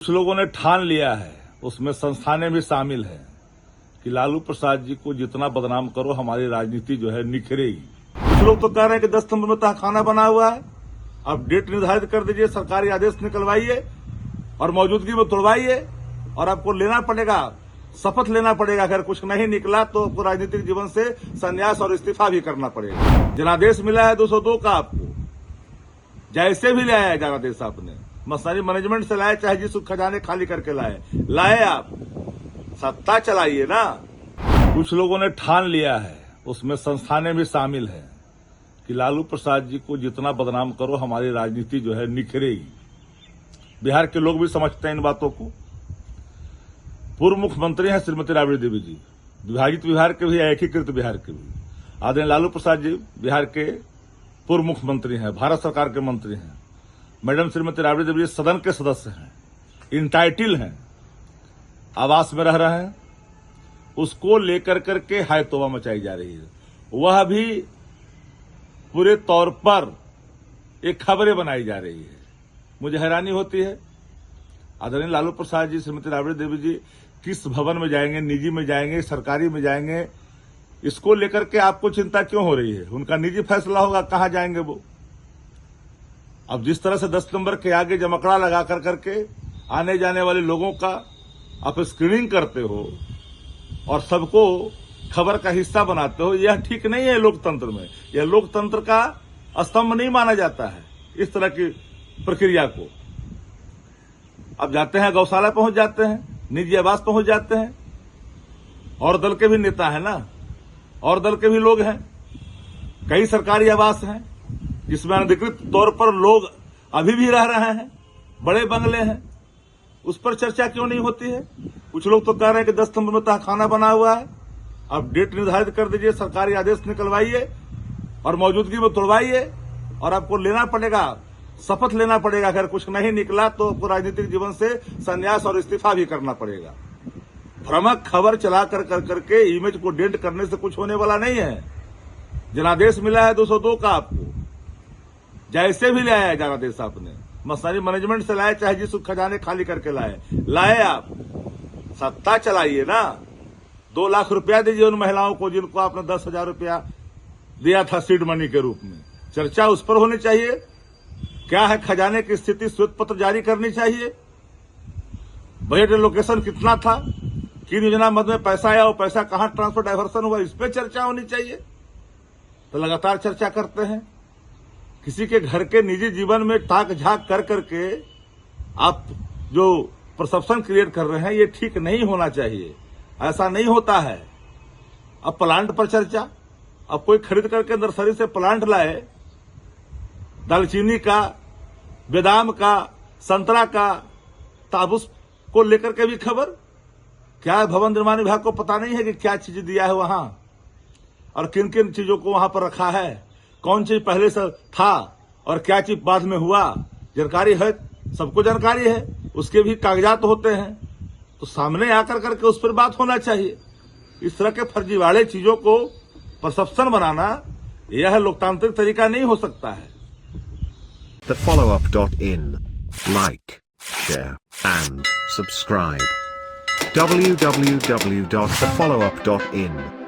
कुछ लोगों ने ठान लिया है, उसमें संस्थानें भी शामिल हैं कि लालू प्रसाद जी को जितना बदनाम करो हमारी राजनीति जो है निखरेगी। कुछ लोग तो कह रहे हैं कि 10 सितंबर में तहखाना बना हुआ है, अब डेट निर्धारित कर दीजिए, सरकारी आदेश निकलवाइए और मौजूदगी में तोड़वाइए और आपको लेना पड़ेगा, शपथ लेना पड़ेगा। अगर कुछ नहीं निकला तो आपको राजनीतिक जीवन से संन्यास और इस्तीफा भी करना पड़ेगा। जनादेश मिला है 202 का, आपको जैसे भी ले आया जनादेश आपने, मशीनरी मैनेजमेंट से लाए चाहे जिस खजाने खाली करके लाए आप सत्ता चलाइए ना। कुछ लोगों ने ठान लिया है, उसमें संस्थानें भी शामिल हैं कि लालू प्रसाद जी को जितना बदनाम करो हमारी राजनीति जो है निखरेगी। बिहार के लोग भी समझते हैं इन बातों को। पूर्व मुख्यमंत्री हैं श्रीमती राबड़ी देवी जी, विभाजित बिहार के भी, एकीकृत बिहार के भी। आदरणीय लालू प्रसाद जी बिहार के पूर्व मुख्यमंत्री हैं, भारत सरकार के मंत्री हैं। मैडम श्रीमती राबड़ी देवी जी सदन के सदस्य हैं, इंटाइटिल हैं, आवास में रह रहे हैं। उसको लेकर करके हाय तौबा मचाई जा रही है। वह भी पूरे तौर पर एक खबरें बनाई जा रही है। मुझे हैरानी होती है। आदरणीय लालू प्रसाद जी, श्रीमती राबड़ी देवी जी किस भवन में जाएंगे, निजी में जाएंगे, सरकारी में जाएंगे, इसको लेकर के आपको चिंता क्यों हो रही है? उनका निजी फैसला होगा कहां जाएंगे वो। अब जिस तरह से 10 नंबर के आगे जमकड़ा लगा कर करके आने जाने वाले लोगों का आप स्क्रीनिंग करते हो और सबको खबर का हिस्सा बनाते हो, यह ठीक नहीं है लोकतंत्र में। यह लोकतंत्र का स्तंभ नहीं माना जाता है इस तरह की प्रक्रिया को। अब जाते हैं गौशाला पहुंच जाते हैं, निजी आवास पहुंच जाते हैं, और दल के भी नेता है ना, और दल के भी लोग हैं। कई सरकारी आवास हैं जिसमें अनधिकृत तौर पर लोग अभी भी रह रहे हैं, बड़े बंगले हैं, उस पर चर्चा क्यों नहीं होती है? कुछ लोग तो कह रहे हैं कि 10 सितंबर में तहखाना बना हुआ है, अब डेट निर्धारित कर दीजिए, सरकारी आदेश निकलवाइए और मौजूदगी में तोड़वाइए और आपको लेना पड़ेगा, शपथ लेना पड़ेगा। अगर कुछ नहीं निकला तो आपको राजनीतिक जीवन से संन्यास और इस्तीफा भी करना पड़ेगा। भ्रामक खबर चला करके इमेज को डेंट करने से कुछ होने वाला नहीं है। जनादेश मिला है 202 का, आपको जैसे भी ले आया जनादेश आपने, मशीनरी मैनेजमेंट से लाए चाहे जिस खजाने खाली करके लाए आप सत्ता चलाइए ना। 2 लाख रुपया दीजिए उन महिलाओं को जिनको आपने 10,000 रुपया दिया था सीड मनी के रूप में। चर्चा उस पर होनी चाहिए। क्या है खजाने की स्थिति, श्वेत पत्र जारी करनी चाहिए। बजट एलोकेशन कितना था, किन योजना मद में पैसा आया, वो पैसा कहां ट्रांसफर डायवर्सन हुआ, इस पर चर्चा होनी चाहिए। तो लगातार चर्चा करते हैं। किसी के घर के निजी जीवन में ताक झाक कर करके आप जो परसेप्शन क्रिएट कर रहे हैं, ये ठीक नहीं होना चाहिए। ऐसा नहीं होता है। अब प्लांट पर चर्चा, अब कोई खरीद करके नर्सरी से प्लांट लाए, दालचीनी का, बादाम का, संतरा का, ताबूस को लेकर के भी खबर। क्या भवन निर्माण विभाग को पता नहीं है कि क्या चीज दिया है वहां और किन किन चीजों को वहां पर रखा है, कौन चीज पहले से था और क्या चीज बाद में हुआ? जानकारी है, सबको जानकारी है, उसके भी कागजात होते हैं। तो सामने आकर करके उस पर बात होना चाहिए। इस तरह के फर्जीवाड़े चीजों को परसेप्शन बनाना, यह लोकतांत्रिक तरीका नहीं हो सकता है। TheFollowUp.in. Like, share, and subscribe. www.thefollowup.in